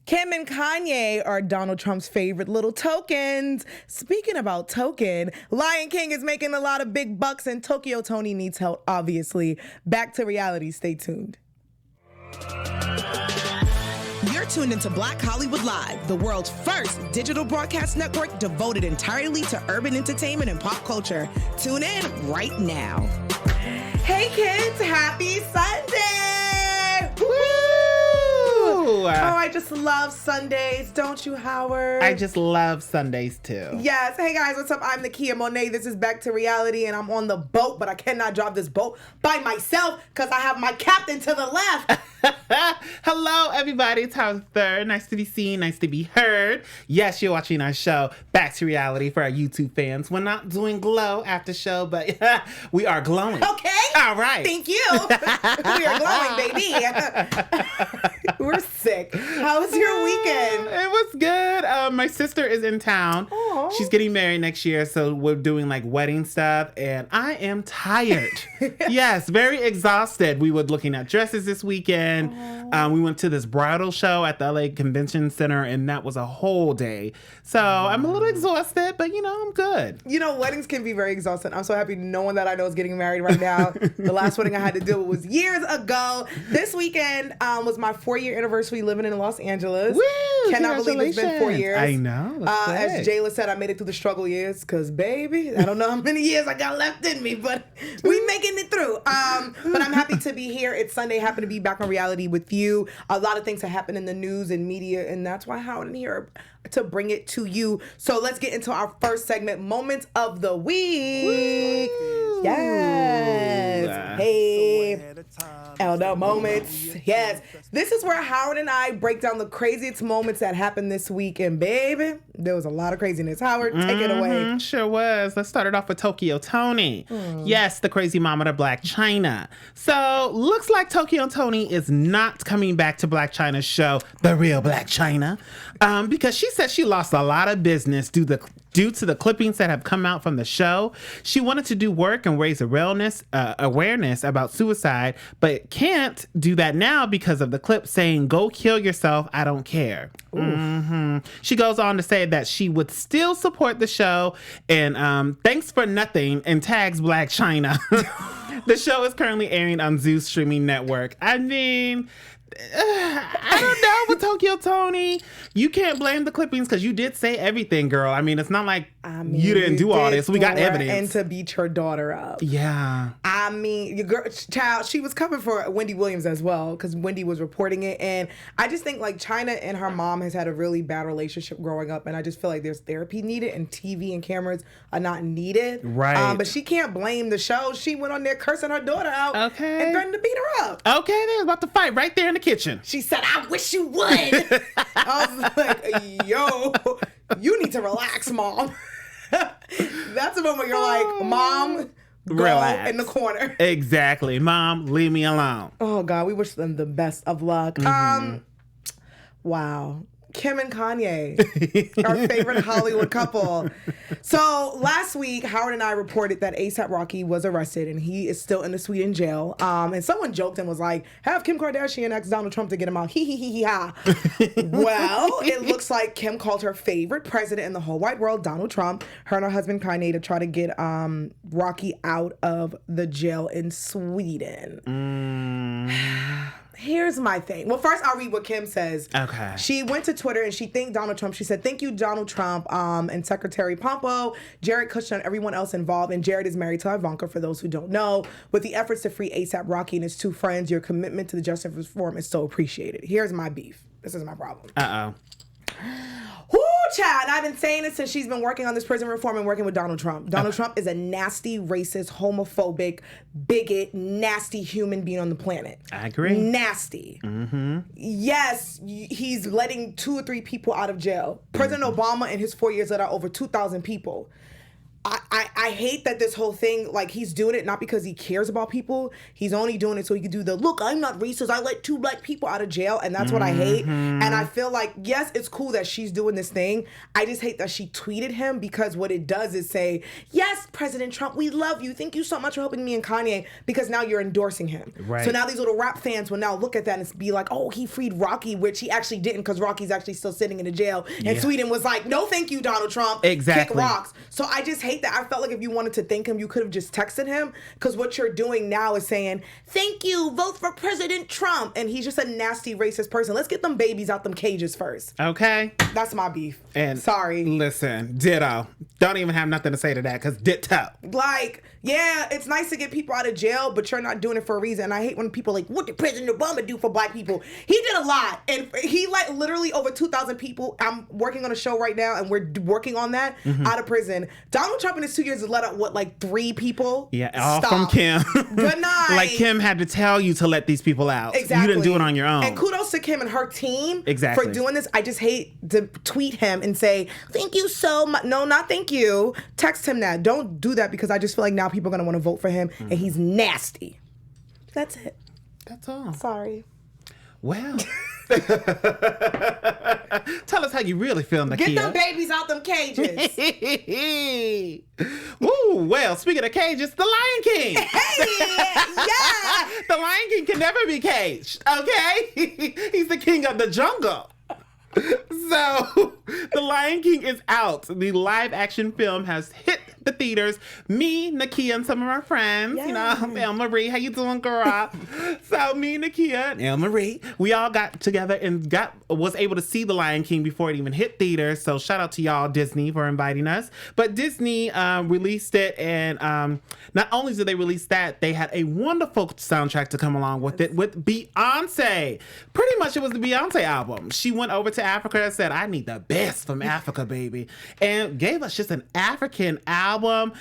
Kim and Kanye are Donald Trump's favorite little tokens. Speaking about token, Lion King is making a lot of big bucks and Tokyo Tony needs help, obviously. Back to reality. Stay tuned. You're tuned into Black Hollywood Live, the world's first digital broadcast network devoted entirely to urban entertainment and pop culture. Tune in right now. Hey kids, happy Sunday! Woo! Oh, I just love Sundays, don't you, Howard? I just love Sundays too. Yes. Hey guys, what's up? I'm Nakia Monet. This is Back to Reality, and I'm on the boat, but I cannot drive this boat by myself because I have my captain to the left. Hello, everybody. It's Howard III. Nice to be seen. Nice to be heard. Yes, you're watching our show, Back to Reality, for our YouTube fans. We're not doing glow after show, but we are glowing. Okay. All right. Thank you. We are glowing, baby. We're sick. How was your weekend? It was good. My sister is in town. Aww. She's getting married next year, so we're doing like wedding stuff, and I am tired. Yes, very exhausted. We were looking at dresses this weekend. We went to this bridal show at the LA Convention Center, and that was a whole day. So I'm a little exhausted, but I'm good. Weddings can be very exhausting. I'm so happy no one that I know is getting married right now. The last wedding I had to do was years ago. This weekend was my 4-year anniversary living in Los Angeles. Woo! Cannot believe it's been 4 years. I know. As Jayla said, I made it through the struggle years because, baby, I don't know how many years I got left in me, but we making it through. But I'm happy to be here. It's Sunday. Happy to be back on reality with you. A lot of things have happened in the news and media, and that's why Howard and here to bring it to you. So let's get into our first segment, Moments of the Week. Woo! Yes. Hey. Elder Moments. Yes. This is where Howard and I break down the craziest moments that happened this week. And baby, there was a lot of craziness. Howard, take it away. Sure was. Let's start it off with Tokyo Tony. Yes, the crazy mama of Black China. So looks like Tokyo Tony is not coming back to Black China's show, The Real Black China, because she said she lost a lot of business due to the clippings that have come out from the show. She wanted to do work and raise awareness about suicide, but can't do that now because of the clip saying, "Go kill yourself, I don't care." She goes on to say that she would still support the show and thanks for nothing, and tags Black China. The show is currently airing on Zeus streaming network. I mean, I don't know with Tokyo Tony. You can't blame the clippings because you did say everything, girl. I mean, it's not like you didn't do all this. We got evidence. And to beat your daughter up. Yeah. I mean, your girl, child, she was coming for Wendy Williams as well because Wendy was reporting it. And I just think like China and her mom has had a really bad relationship growing up. And I just feel like there's therapy needed and TV and cameras are not needed. Right. But she can't blame the show. She went on there cursing her daughter out. Okay. And threatened to beat her up. Okay, they was about to fight right there in the kitchen. She said, "I wish you would." I was like, yo, you need to relax, Mom. That's a moment you're like, Mom, go relax in the corner. Exactly. Mom, leave me alone. Oh, God, we wish them the best of luck. Wow. Kim and Kanye, our favorite Hollywood couple. So last week, Howard and I reported that A$AP Rocky was arrested and he is still in the Sweden jail. And someone joked and was like, "Have Kim Kardashian ask Donald Trump to get him out." Hee hee hee hee ha. Well, it looks like Kim called her favorite president in the whole wide world, Donald Trump, her and her husband Kanye, to try to get Rocky out of the jail in Sweden. Here's my thing. Well, first I'll read what Kim says. Okay. She went to Twitter and she thanked Donald Trump. She said, "Thank you, Donald Trump, and Secretary Pompeo, Jared Kushner, and everyone else involved." And Jared is married to Ivanka, for those who don't know. "With the efforts to free A$AP Rocky and his 2 friends, your commitment to the justice reform is so appreciated." Here's my beef. This is my problem. Whoo, child. And I've been saying it since she's been working on this prison reform and working with Donald Trump. Donald Trump is a nasty, racist, homophobic, bigot, nasty human being on the planet. I agree. Nasty. Yes, he's letting 2 or 3 people out of jail. President Obama in his 4 years let out over 2,000 people. I hate that this whole thing, like, he's doing it not because he cares about people. He's only doing it so he can do the, look, I'm not racist. I let 2 black people out of jail. And that's what I hate. And I feel like, yes, it's cool that she's doing this thing. I just hate that she tweeted him, because what it does is say, yes, President Trump, we love you. Thank you so much for helping me and Kanye, because now you're endorsing him. Right. So now these little rap fans will now look at that and be like, oh, he freed Rocky, which he actually didn't, because Rocky's actually still sitting in the jail. And Sweden was like, no, thank you, Donald Trump. Exactly. Kick rocks. So I just hate that. I felt like if you wanted to thank him, you could have just texted him, because what you're doing now is saying, thank you, vote for President Trump. And he's just a nasty racist person. Let's get them babies out them cages first. Okay. That's my beef. And sorry. Listen, ditto. Don't even have nothing to say to that, because ditto. Like, yeah, it's nice to get people out of jail, but you're not doing it for a reason. And I hate when people are like, what did President Obama do for black people? He did a lot. And he let literally over 2,000 people. I'm working on a show right now, and we're working on that, out of prison. Donald Trump in his 2 years has let out, what, like 3 people? Yeah, all from Kim. Good night. Like, Kim had to tell you to let these people out. Exactly. You didn't do it on your own. And kudos to Kim and her team Exactly. for doing this. I just hate to tweet him and say, thank you so much. No, not thank you. Text him that. Don't do that, because I just feel like now people are going to want to vote for him, and he's nasty. That's it. That's all. Sorry. Well. Tell us how you really feel, Nakia. Get them babies out them cages. Ooh, well, speaking of cages, the Lion King. Hey, yeah. The Lion King can never be caged, okay? He's the king of the jungle. So, The Lion King is out. The live action film has hit the theaters. Me, Nakia, and some of our friends, you know, El Marie, how you doing, girl? So me, Nakia, and El Marie, we all got together and was able to see The Lion King before it even hit theaters. So shout out to y'all, Disney, for inviting us. But Disney released it, and not only did they release that, they had a wonderful soundtrack to come along with it with Beyonce. Pretty much it was the Beyonce album. She went over to Africa and said, I need the best from Africa, baby. And gave us just an African album.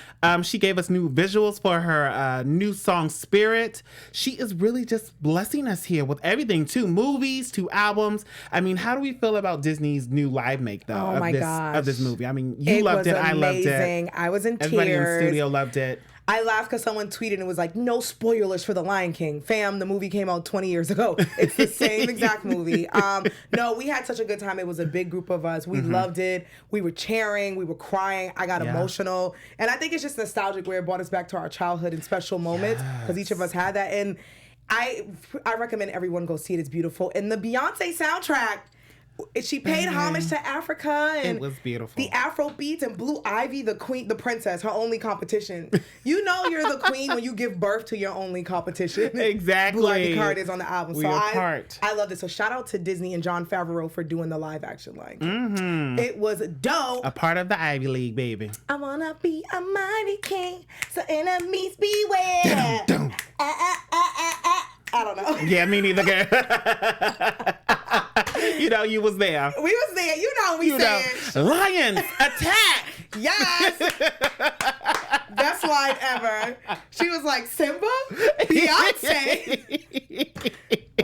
She gave us new visuals for her new song, Spirit. She is really just blessing us here with everything, 2 movies, 2 albums. I mean, how do we feel about Disney's new live make, though, of this movie? I mean, you loved it. I loved it. I was in tears. Everybody in the studio loved it. I laughed because someone tweeted and it was like, no spoilers for The Lion King. Fam, the movie came out 20 years ago. It's the same exact movie. No, we had such a good time. It was a big group of us. We loved it. We were cheering. We were crying. I got emotional. And I think it's just nostalgic where it brought us back to our childhood and special moments because each of us had that. And I recommend everyone go see it. It's beautiful. And the Beyonce soundtrack, she paid homage to Africa, and it was beautiful. The Afro beats, and Blue Ivy, the queen, the princess, her only competition. You know you're the queen when you give birth to your only competition. Exactly. Blue Ivy card is on the album. We are part. I love this. So shout out to Disney and Jon Favreau for doing the live action Lion King. It was dope. A part of the Ivy League, baby. I wanna be a mighty king, so enemies beware. Dum, dum. I don't know. Yeah, me neither, girl. You know, you was there. We was there. You know we said. Lions, attack! Yes! Best line ever. She was like, Simba? Beyonce?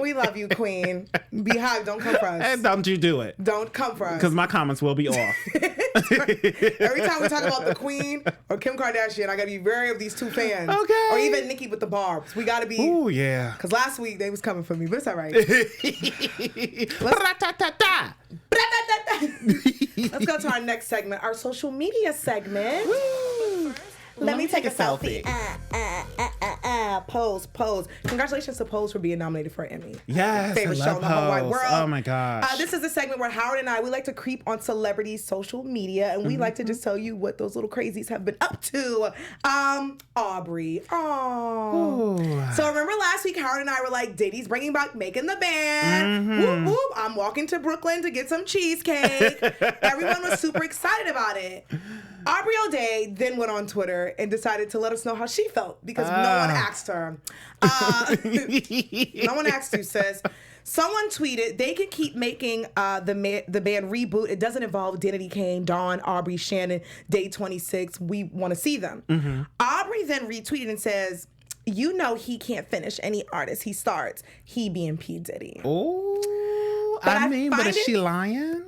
We love you, queen. Beehive, don't come for us. And don't you do it. Don't come for us. Because my comments will be off. Every time we talk about the queen or Kim Kardashian, I got to be wary of these 2 fans. Okay. Or even Nicki with the barbs. We got to be. Oh, yeah. Because last week they was coming for me, but it's all right. Let's go to our next segment, our social media segment. Woo. Let me take a selfie. Pose. Congratulations to Pose for being nominated for an Emmy. Yes, favorite I show love in the whole wide Pose. world. Oh my gosh. This is a segment where Howard and I, we like to creep on celebrities' social media, and we like to just tell you what those little crazies have been up to. Aubrey. Oh. So remember last week, Howard and I were like, Diddy's bringing back Making the Band. Whoop, whoop. I'm walking to Brooklyn to get some cheesecake. Everyone was super excited about it. Aubrey O'Day then went on Twitter and decided to let us know how she felt because no one asked her. No one asked you, sis. Someone tweeted, they can keep making the band reboot. It doesn't involve Diddy, Kane, Dawn, Aubrey, Shannon, Day 26. We want to see them. Aubrey then retweeted and says, you know he can't finish any artist he starts. He being P. Diddy. Oh, but is she lying?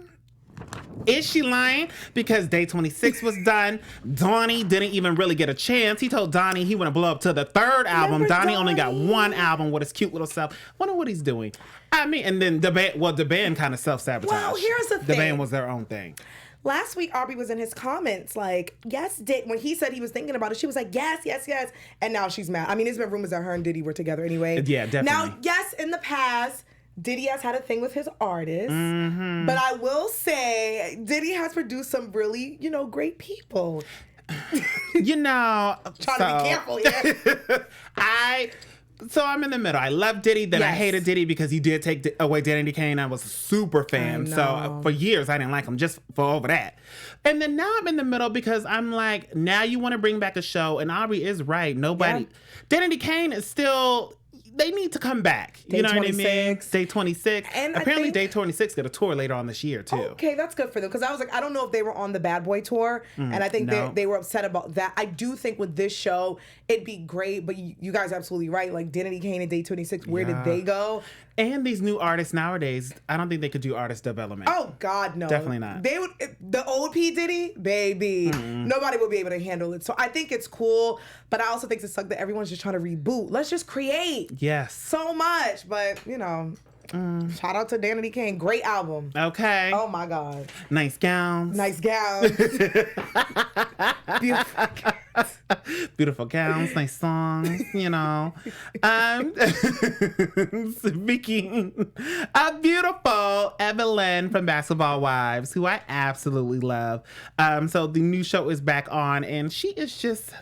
Is she lying? Because Day 26 was done. Donnie didn't even really get a chance. He told Donnie he wouldn't blow up to the third album. Donnie only got one album with his cute little self. Wonder what he's doing. I mean, and then the band kind of self-sabotaged. Well, here's the thing. The band was their own thing. Last week, Aubrey was in his comments like, yes, when he said he was thinking about it, she was like, yes, yes, yes. And now she's mad. I mean, there's been rumors that her and Diddy were together anyway. Yeah, definitely. Now, yes, in the past, Diddy has had a thing with his artists. Mm-hmm. But I will say, Diddy has produced some really, great people. Trying to be careful, yeah. So I'm in the middle. I love Diddy, then I hated Diddy because he did take away Danity Kane. I was a super fan. So for years, I didn't like him just for over that. And then now I'm in the middle because I'm like, now you want to bring back a show. And Aubrey is right. Nobody. Yeah. Danity Kane is still... They need to come back. Day 26. What I mean? Day 26. And apparently Day 26 got a tour later on this year, too. Okay, that's good for them. Because I was like, I don't know if they were on the Bad Boy tour. And I think they were upset about that. I do think with this show, it'd be great. But you guys are absolutely right. Like, Danity Kane and Day 26, where did they go? And these new artists nowadays, I don't think they could do artist development. Oh, God, no. Definitely not. They would, the old P. Diddy, baby, nobody would be able to handle it. So I think it's cool, but I also think it's sucks that everyone's just trying to reboot. Let's just create. Yes. So much, but, shout out to Danity Kane. Great album. Okay. Oh, my God. Nice gowns. Nice gowns. Beautiful gowns. Beautiful gowns, nice songs, Speaking of beautiful, Evelyn from Basketball Wives, who I absolutely love. So the new show is back on, and she is just,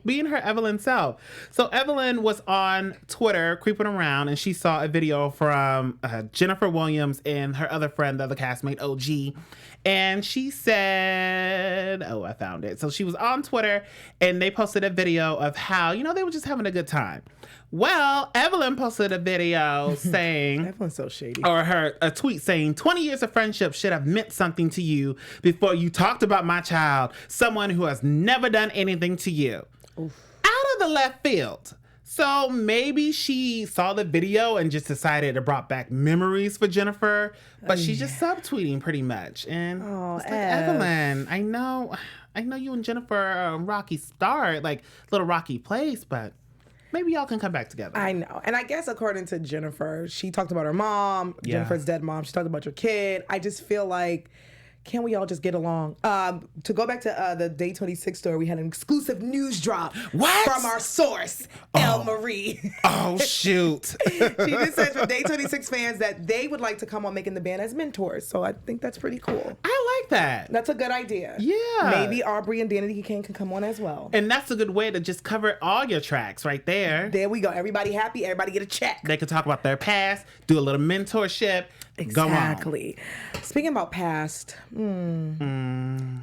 being her Evelyn self. So Evelyn was on Twitter creeping around, and she saw a video from Jennifer Williams and her other friend, the other castmate, OG. And she said, I found it. So she was on Twitter and they posted a video of how, they were just having a good time. Well, Evelyn posted a video saying... Evelyn's so shady. Or a tweet saying, 20 years of friendship should have meant something to you before you talked about my child, someone who has never done anything to you. Oof. Out of the left field. So maybe she saw the video and just decided it brought back memories for Jennifer, but she's just subtweeting pretty much. And it's like, Evelyn, I know you and Jennifer are a rocky start, like little rocky place, but maybe y'all can come back together. I know. And I guess according to Jennifer, she talked about her mom, Jennifer's dead mom. She talked about your kid. I just feel like, can't we all just get along? To go back to the Day 26 story, we had an exclusive news drop from our source, El Marie. Oh, shoot. She just said for Day 26 fans that they would like to come on Making the Band as mentors. So I think that's pretty cool. I like that. That's a good idea. Yeah. Maybe Aubrey and Danity Kane can come on as well. And that's a good way to just cover all your tracks right there. There we go. Everybody happy. Everybody get a check. They could talk about their past, do a little mentorship. Exactly. Speaking about past,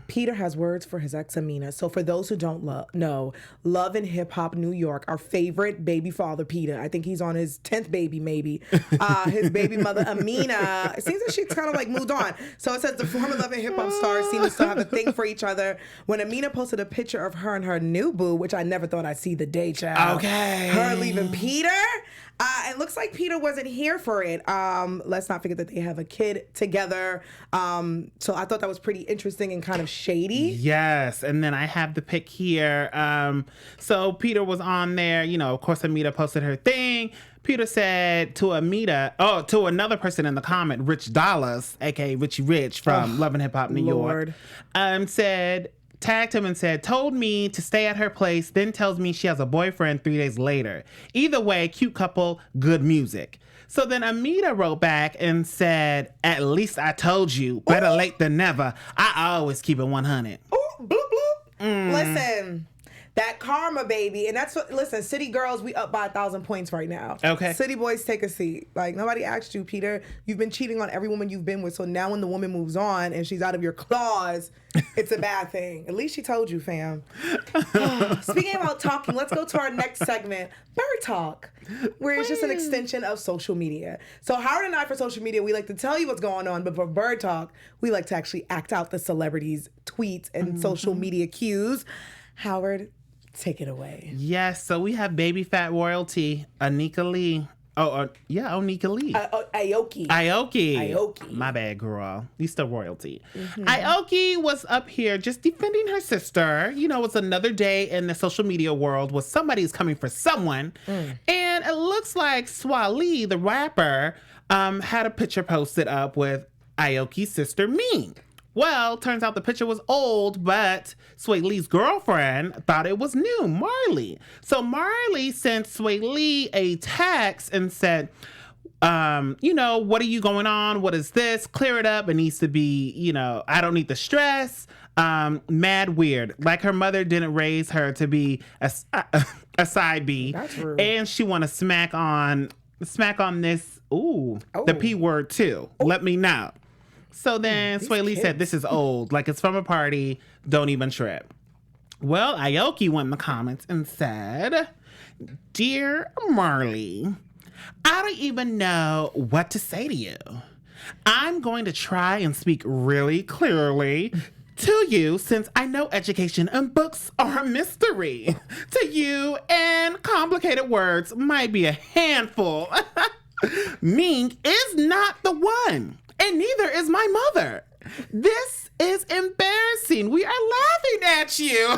Peter has words for his ex Amina. So for those who don't know, Love and Hip Hop New York, our favorite baby father, Peter. I think he's on his 10th baby, maybe. His baby mother, Amina. It seems that she's kind of like moved on. So it says the former Love and Hip Hop stars seem to still have a thing for each other. When Amina posted a picture of her and her new boo, which I never thought I'd see the day, child. Okay. Her leaving Peter. It looks like Peter wasn't here for it. Let's not forget that they have a kid together. So I thought that was pretty interesting and kind of shady. Yes. And then I have the pic here. So Peter was on there. Of course, Amita posted her thing. Peter said to another person in the comment, Rich Dollars, aka Richie Rich from Love and Hip Hop New York, tagged him and said, told me to stay at her place, then tells me she has a boyfriend 3 days later. Either way, cute couple, good music. So then Amita wrote back and said, at least I told you, better late than never. I always keep it 100. Oh, bloop, bloop. Listen. That karma, baby. And that's what, listen, City Girls, we up by 1,000 points right now. Okay. City Boys, take a seat. Like, nobody asked you, Peter. You've been cheating on every woman you've been with. So now when the woman moves on and she's out of your claws, it's a bad thing. At least she told you, fam. Speaking about talking, let's go to our next segment, Bird Talk, where it's just an extension of social media. So Howard and I, for social media, we like to tell you what's going on. But for Bird Talk, we like to actually act out the celebrities' tweets and social media cues. Howard, take it away. Yes, so we have baby fat royalty, Anika Lee, Onika Lee. Aoki. Aoki. My bad, girl. You still royalty. Aoki was up here just defending her sister. You know, it's another day in the social media world where somebody's coming for someone. And it looks like Swali, the rapper, had a picture posted up with Aoki's sister, Ming. Well, turns out the picture was old, but Sway Lee's girlfriend thought it was new, Marley. So Marley sent Sway Lee a text and said, what are you going on? What is this? Clear it up. It needs to be, I don't need the stress. Mad weird. Like her mother didn't raise her to be a side B. That's rude. And she want to smack on this, the P word too. Let me know. So then Sway Lee said, this is old. Like, it's from a party. Don't even trip. Well, Aoki went in the comments and said, Dear Marley, I don't even know what to say to you. I'm going to try and speak really clearly to you since I know education and books are a mystery to you and complicated words might be a handful. Ming is not the one. And neither is my mother. This is embarrassing. We are laughing at you.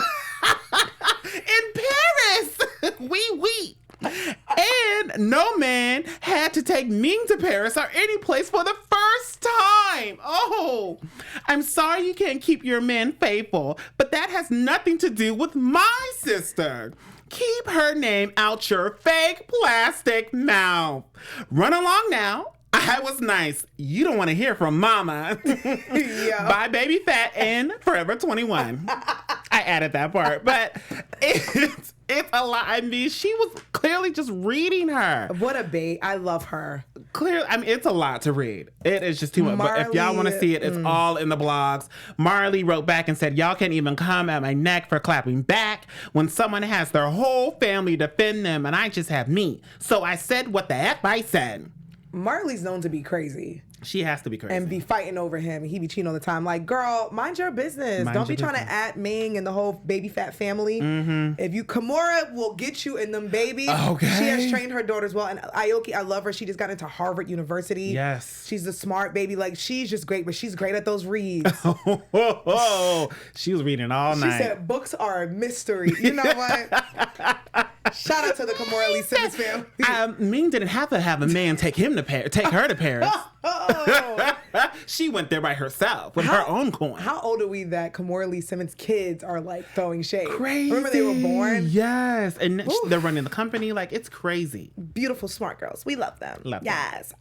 In Paris. Oui. And no man had to take Ming to Paris or any place for the first time. Oh, I'm sorry you can't keep your men faithful, but that has nothing to do with my sister. Keep her name out your fake plastic mouth. Run along now. I was nice. You don't want to hear from Mama. Bye, Baby Fat and Forever 21. I added that part, but it's a lot. I mean, she was clearly just reading her. What a bait. I love her. Clearly, I mean, it's a lot to read. It is just too much. But if y'all want to see it, it's all in the blogs. Marley wrote back and said, y'all can't even come at my neck for clapping back when someone has their whole family defend them and I just have me. So I said what the F I said. Marley's known to be crazy. She has to be crazy. And be fighting over him. He be cheating all the time. Like, girl, mind your business. Don't be trying to at Ming and the whole Baby Fat family. If you, Kimura will get you in them babies. Okay. She has trained her daughters well. And Aoki, I love her. She just got into Harvard University. Yes. She's a smart baby. Like, she's just great, but she's great at those reads. She was reading all night. She said, books are a mystery. You know what? Shout out to the Kimura Lee Simmons family. Ming didn't have to have a man take her to Paris. She went there by herself with her own coin. How old are we that Kimura Lee Simmons' kids are like throwing shade? Crazy. Remember they were born? Yes. And they're running the company. Like, it's crazy. Beautiful, smart girls. We love them. Yes.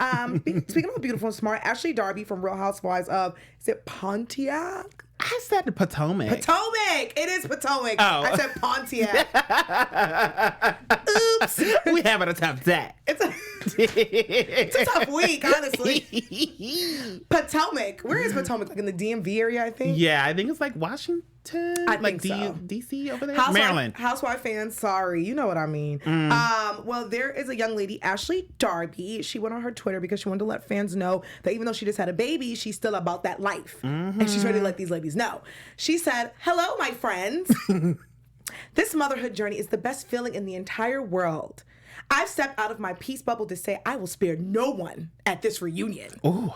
Speaking of beautiful and smart, Ashley Darby from Real Housewives of, is it Pontiac? I said Potomac. Potomac. It is Potomac. Oh. I said Pontiac. Oops. We having a tough day. It's a tough week, honestly. Potomac. Where is Potomac? Like in the DMV area, I think? Yeah, I think it's like Washington. I like think so. DC over there? Maryland. Housewife fans, sorry. You know what I mean. Well, there is a young lady, Ashley Darby. She went on her Twitter because she wanted to let fans know that even though she just had a baby, she's still about that life. And she's ready to let these ladies know. She said, hello, my friends. This motherhood journey is the best feeling in the entire world. I've stepped out of my peace bubble to say I will spare no one at this reunion. Ooh.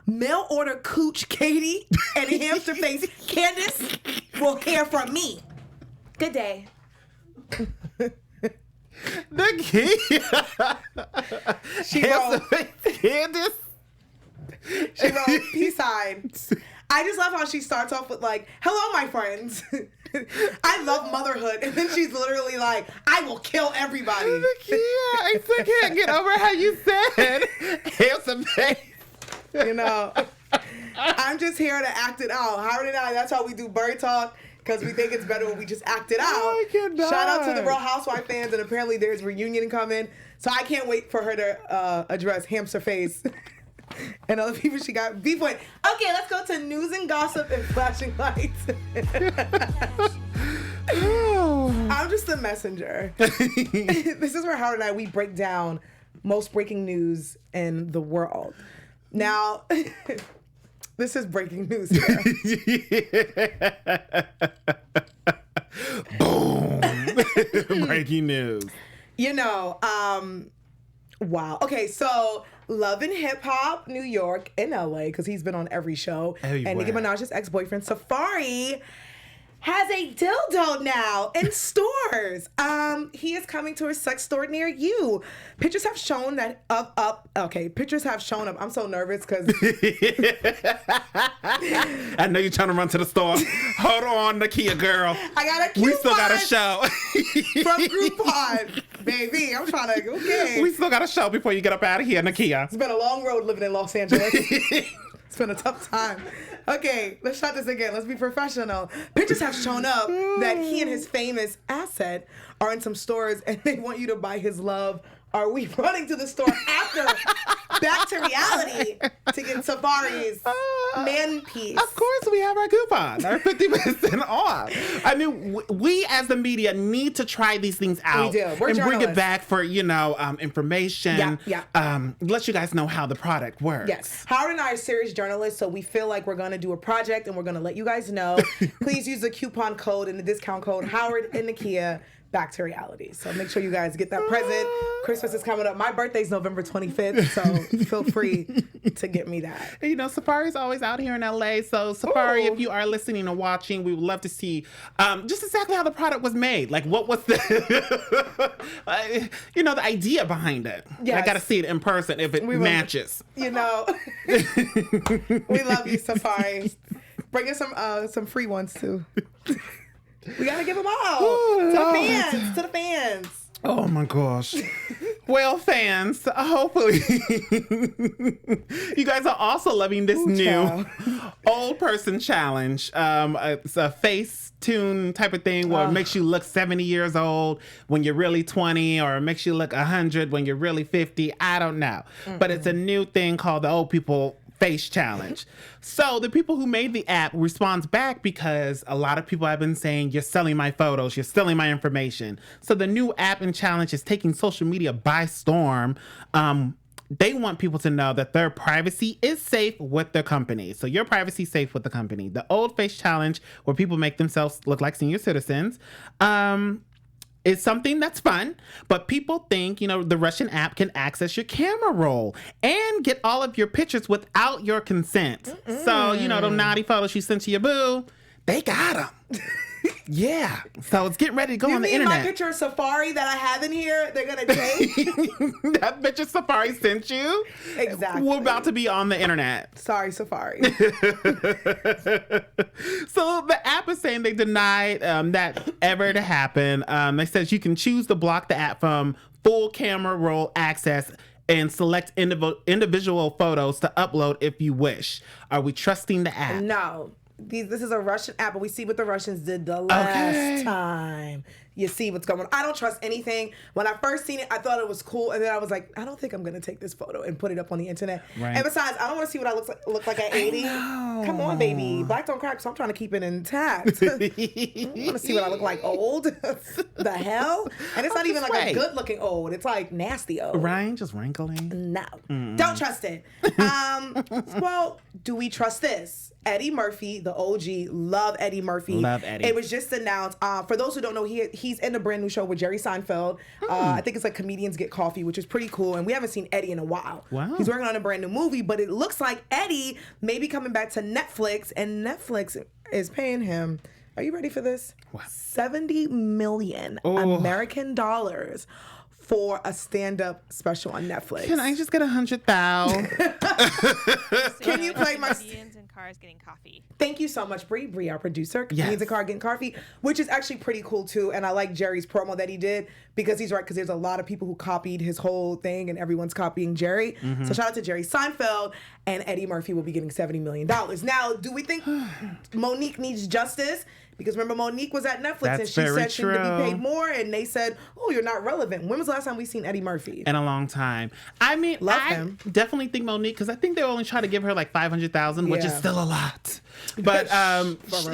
Mail order cooch Katie and hamster face Candace will hear from me. Good day. She wrote, Candace. She wrote, peace sign. I just love how she starts off with like, hello, my friends. I love motherhood. And then she's literally like, I will kill everybody. Nakia, I still can't get over how you said handsome face. You know, I'm just here to act it out. Howard and I, that's how we do bird talk. Because we think it's better when we just act it out. I cannot. Shout out to the Real Housewife fans. And apparently there's a reunion coming. So I can't wait for her to address hamster face. And other people she got beef with. Okay, let's go to news and gossip and flashing lights. I'm just the messenger. This is where Howard and I, we break down most breaking news in the world. Now, this is breaking news here. Boom. Breaking news. You know, Wow. Okay, so Love and Hip Hop, New York and LA, because he's been on every show. Everywhere. And Nicki Minaj's ex-boyfriend, Safari, has a dildo now in stores. He is coming to a sex store near you. Pictures have shown that pictures have shown up. I'm so nervous because I know you're trying to run to the store. Hold on, Nakia girl. I got a coupon. We still got a show. From Groupon. Baby, I'm trying to, okay. We still got a show before you get up out of here, Nakia. It's been a long road living in Los Angeles. It's been a tough time. Okay, let's try this again. Let's be professional. Pictures have shown up that he and his famous asset are in some stores and they want you to buy his love. Are we running to the store after Back to Reality to get Safari's man piece? Of course, we have our coupon, our 50% off. I mean, we as the media need to try these things out. We do. We're and bring it journalists. back for, information. Yeah. Let you guys know how the product works. Yes. Howard and I are serious journalists, so we feel like we're going to do a project and we're going to let you guys know. Please use the coupon code and the discount code Howard and Nakia. Back to Reality. So make sure you guys get that present. Christmas is coming up. My birthday's November 25th, so feel free to get me that. Safari's always out here in LA. So Safari, if you are listening or watching, we would love to see just exactly how the product was made. Like, what was the, the idea behind it. Yes. I got to see it in person if it matches. We love you, Safari. Bring us some free ones too. We gotta give them all to the fans. Oh my gosh. Well, fans, hopefully you guys are also loving this new old person challenge. It's a face tune type of thing where it makes you look 70 years old when you're really 20, or it makes you look 100 when you're really 50. I don't know. But it's a new thing called the Old People Face Challenge. So the people who made the app responds back because a lot of people have been saying, you're selling my photos, you're stealing my information. So the new app and challenge is taking social media by storm. They want people to know that their privacy is safe with their company. So your privacy is safe with the company. The Old Face Challenge, where people make themselves look like senior citizens, is something that's fun, but people think, the Russian app can access your camera roll and get all of your pictures without your consent. So, them naughty photos you sent to your boo, they got them. Yeah. So it's getting ready to go on the internet. My picture of Safari that I have in here, they're going to take? That picture Safari sent you? Exactly. We're about to be on the internet. Sorry, Safari. So the app is saying they denied that ever to happen. They said you can choose to block the app from full camera roll access and select individual photos to upload if you wish. Are we trusting the app? No. This is a Russian app, but we see what the Russians did the last time. You see what's going on. I don't trust anything. When I first seen it, I thought it was cool, and then I was like, I don't think I'm gonna take this photo and put it up on the internet. Right. And besides, I don't want to see what I look like at 80. Come on, baby. Black don't crack, so I'm trying to keep it intact. I want to see what I look like old. The hell? And it's not even like a good looking old. It's like nasty old. Right? Just wrinkling. No. Don't trust it. Well, do we trust this? Eddie Murphy, the OG, love Eddie Murphy. Love Eddie. It was just announced. For those who don't know, he's in a brand new show with Jerry Seinfeld. I think it's like Comedians Get Coffee, which is pretty cool. And we haven't seen Eddie in a while. Wow. He's working on a brand new movie, but it looks like Eddie may be coming back to Netflix, and Netflix is paying him. Are you ready for this? What? $70 million American dollars for a stand-up special on Netflix. Can I just get 100,000? Can you play my... Comedians in cars getting coffee. Thank you so much, Bree, our producer. Yes. Comedians in car getting coffee, which is actually pretty cool too. And I like Jerry's promo that he did because he's right, because there's a lot of people who copied his whole thing and everyone's copying Jerry. So shout out to Jerry Seinfeld, and Eddie Murphy will be getting $70 million. Now, do we think Monique needs justice? Because remember, Monique was at Netflix and she said she needed to be paid more, and they said, "Oh, you're not relevant." When was the last time we seen Eddie Murphy? In a long time. I mean, I definitely think Monique, because I think they only try to give her like 500,000, which is still a lot. But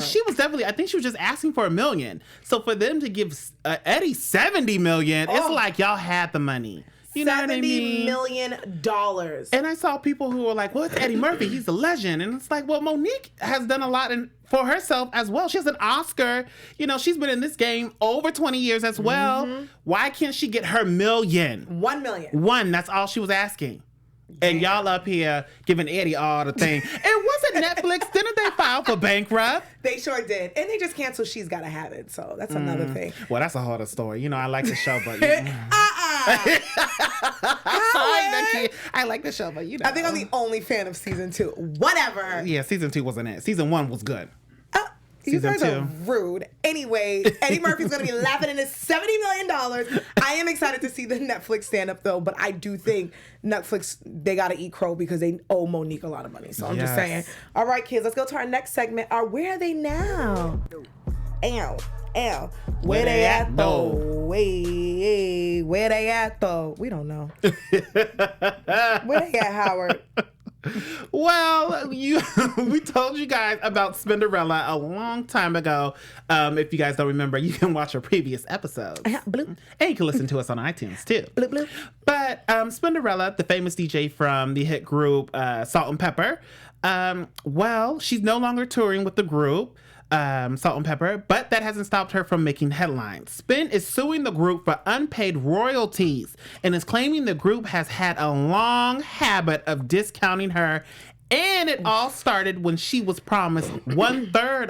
she was definitely, I think she was just asking for $1 million. So for them to give Eddie $70 million, it's like y'all had the money. You know what I $70 mean? million. And I saw people who were like, well, it's Eddie Murphy. He's a legend. And it's like, well, Monique has done a lot for herself as well. She has an Oscar. You know, she's been in this game over 20 years as well. Mm-hmm. Why can't she get her million? 1 million. One. That's all she was asking. And y'all up here giving Eddie all the thing. It wasn't Netflix. Didn't they file for bankrupt? They sure did. And they just canceled She's Gotta Have It. So that's another thing. Well, that's a harder story. You know, I like the show, but... I like the show, but you know. I think I'm the only fan of season 2. Whatever. Yeah, season 2 wasn't it. Season 1 was good. You guys are rude. Anyway, Eddie Murphy's going to be laughing in his $70 million. I am excited to see the Netflix stand-up, though, but I do think Netflix, they got to eat crow because they owe Monique a lot of money. So I'm just saying. All right, kids, let's go to our next segment. Where are they now? Ow. Where they at, though? Hey, where they at, though? We don't know. Where they at, Howard? Well, we told you guys about Spinderella a long time ago. If you guys don't remember, you can watch our previous episodes. And you can listen to us on iTunes, too. Bloop, bloop. But Spinderella, the famous DJ from the hit group Salt and Pepper, well, she's no longer touring with the group. Salt and Pepper, but that hasn't stopped her from making headlines. Spin is suing the group for unpaid royalties and is claiming the group has had a long habit of discounting her. And it all started when she was promised 1/3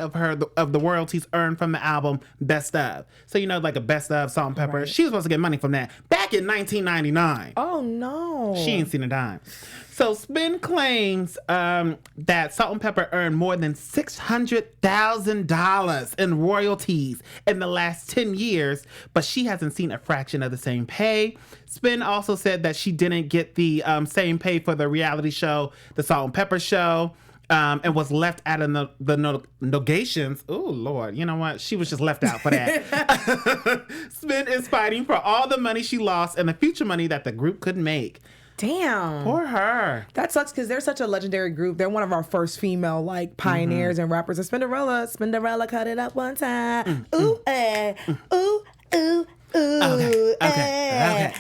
of the royalties earned from the album Best Of. So, you know, like a Best Of Salt and Pepper. Right. She was supposed to get money from that back in 1999. Oh, no. She ain't seen a dime. So Spin claims that Salt and Pepper earned more than $600,000 in royalties in the last 10 years, but she hasn't seen a fraction of the same pay. Spin also said that she didn't get the same pay for the reality show, The Salt and Pepper Show, and was left out of the negations. Oh, Lord. You know what? She was just left out for that. Spin is fighting for all the money she lost and the future money that the group could make. Damn. Poor her. That sucks because they're such a legendary group. They're one of our first female pioneers and rappers. And Spinderella cut it up one time. Ooh, ooh, ooh. Ooh, okay.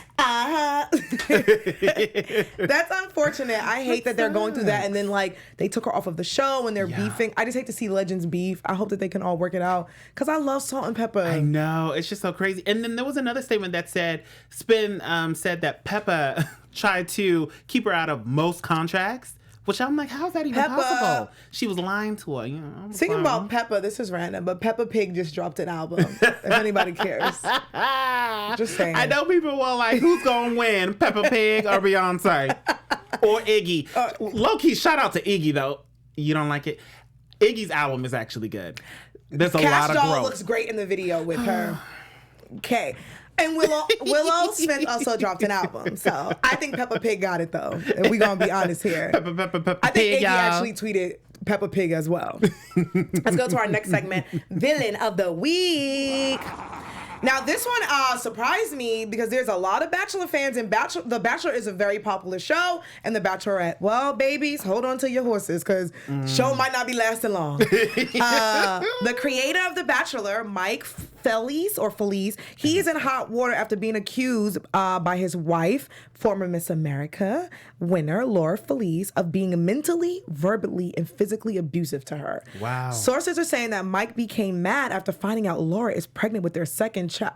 That's unfortunate. I hate that they're going through that, and then they took her off of the show and they're beefing. I just hate to see legends beef. I hope that they can all work it out because I love Salt and Pepper. I know, it's just so crazy. And then there was another statement that said Spin said that Peppa tried to keep her out of most contracts. Which I'm like, how is that even possible? She was lying to her. You know, Speaking about Peppa, this is random, but Peppa Pig just dropped an album. If anybody cares, just saying. I know people were like, "Who's gonna win, Peppa Pig or Beyonce or Iggy?" Low key, shout out to Iggy though. You don't like it? Iggy's album is actually good. There's a lot of growth. Looks great in the video with her. Okay. And Willow Smith also dropped an album. So I think Peppa Pig got it, though. And we're going to be honest here. Peppa I think Pig, Iggy actually tweeted Peppa Pig as well. Let's go to our next segment, Villain of the Week. Now, this one surprised me because there's a lot of Bachelor fans, and The Bachelor is a very popular show, and The Bachelorette. Well, babies, hold on to your horses because show might not be lasting long. The creator of The Bachelor, Mike Felice, he's in hot water after being accused by his wife, former Miss America winner Laura Felice, of being mentally, verbally, and physically abusive to her. Wow. Sources are saying that Mike became mad after finding out Laura is pregnant with their second child.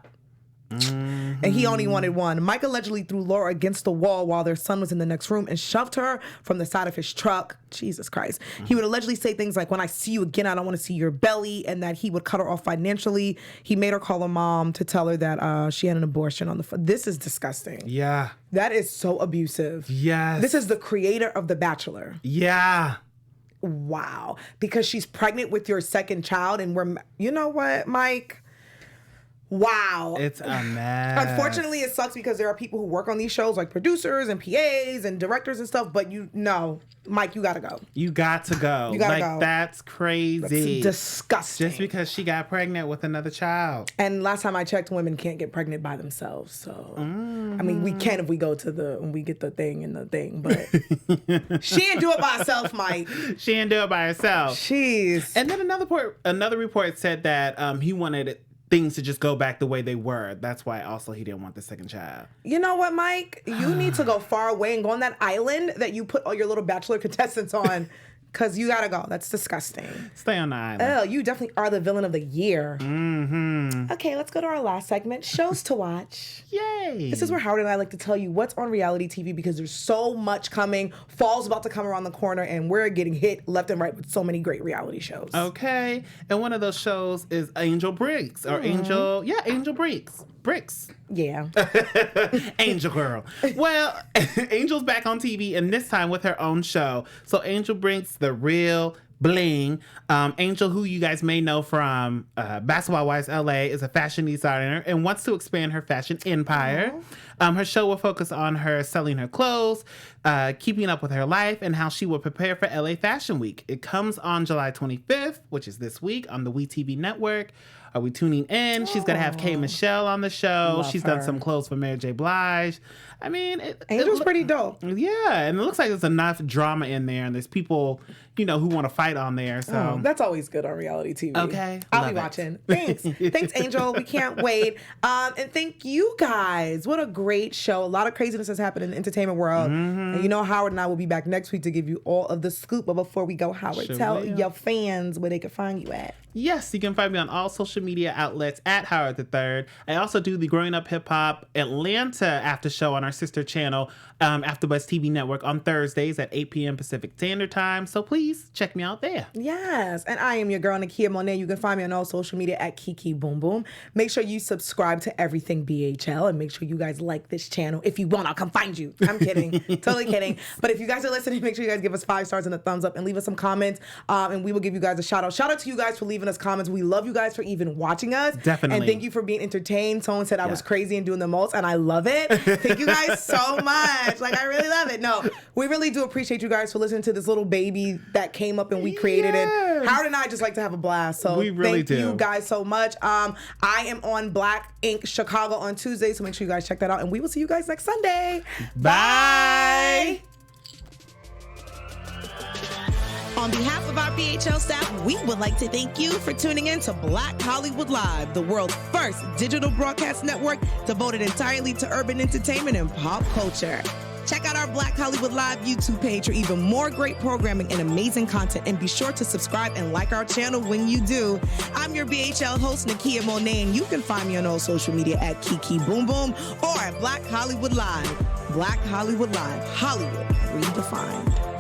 And he only wanted one. Mike allegedly threw Laura against the wall while their son was in the next room and shoved her from the side of his truck. Jesus Christ. He would allegedly say things like, "When I see you again, I don't want to see your belly," and that he would cut her off financially. He made her call her mom to tell her that she had an abortion on the phone. This is disgusting. Yeah. That is so abusive. Yes. This is the creator of The Bachelor. Yeah. Wow. Because she's pregnant with your second child, and you know what, Mike? Wow. It's a mess. Unfortunately, it sucks because there are people who work on these shows, like producers and PAs and directors and stuff, but Mike, you gotta go. You got to go. You gotta go. That's crazy. That's disgusting. Just because she got pregnant with another child. And last time I checked, women can't get pregnant by themselves. So, I mean, we can if we go when we get the thing and the thing, but she didn't do it by herself, Mike. She didn't do it by herself. Jeez. And then another report said that he wanted things to just go back the way they were. That's why also he didn't want the second child. You know what, Mike? You need to go far away and go on that island that you put all your little Bachelor contestants on. Because you gotta go. That's disgusting. Stay on the island. Oh, you definitely are the villain of the year. Mm-hmm. Okay, let's go to our last segment, shows to watch. Yay. This is where Howard and I like to tell you what's on reality TV because there's so much coming. Fall's about to come around the corner and we're getting hit left and right with so many great reality shows. Okay. And one of those shows is Angel Briggs or Angel Briggs. Bricks. Yeah. Angel Girl. Well, Angel's back on TV and this time with her own show. So Angel brings the real bling. Angel, who you guys may know from Basketball Wives LA, is a fashion designer and wants to expand her fashion empire. Her show will focus on her selling her clothes, keeping up with her life, and how she will prepare for LA Fashion Week. It comes on July 25th, which is this week, on the WeTV network. Are we tuning in? She's going to have K. Michelle on the show. She's done some clothes for Mary J. Blige. I mean, Angel's pretty dope. Yeah, and it looks like there's enough drama in there, and there's people, who want to fight on there. So that's always good on reality TV. Okay, I'll be watching. Thanks, Angel. We can't wait. And thank you guys. What a great show. A lot of craziness has happened in the entertainment world. And Howard and I will be back next week to give you all of the scoop. But before we go, Howard, tell your fans where they can find you at. Yes, you can find me on all social media outlets at Howard III. I also do the Growing Up Hip Hop Atlanta after show on our sister channel, AfterBuzz TV Network, on Thursdays at 8 p.m. Pacific Standard Time. So please check me out there. Yes, and I am your girl, Nakia Monet. You can find me on all social media at Kiki Boom Boom. Make sure you subscribe to everything BHL and make sure you guys like this channel. If you want, I'll come find you. I'm kidding. Totally kidding. But if you guys are listening, make sure you guys give us 5 stars and a thumbs up and leave us some comments, and we will give you guys a shout out. Shout out to you guys for leaving us comments. We love you guys for even watching us. Definitely. And thank you for being entertained. Someone said I was crazy and doing the most, and I love it. Thank you guys so much. Like, I really love it. No, we really do appreciate you guys for listening to this little baby that came up and we created it. Howard and I just like to have a blast. So we really thank you guys so much. I am on Black Ink Chicago on Tuesday, so make sure you guys check that out. And we will see you guys next Sunday. Bye. On behalf of our BHL staff, we would like to thank you for tuning in to Black Hollywood Live, the world's first digital broadcast network devoted entirely to urban entertainment and pop culture. Check out our Black Hollywood Live YouTube page for even more great programming and amazing content. And be sure to subscribe and like our channel when you do. I'm your BHL host, Nakia Monet, and you can find me on all social media at Kiki Boom Boom or at Black Hollywood Live. Black Hollywood Live, Hollywood redefined.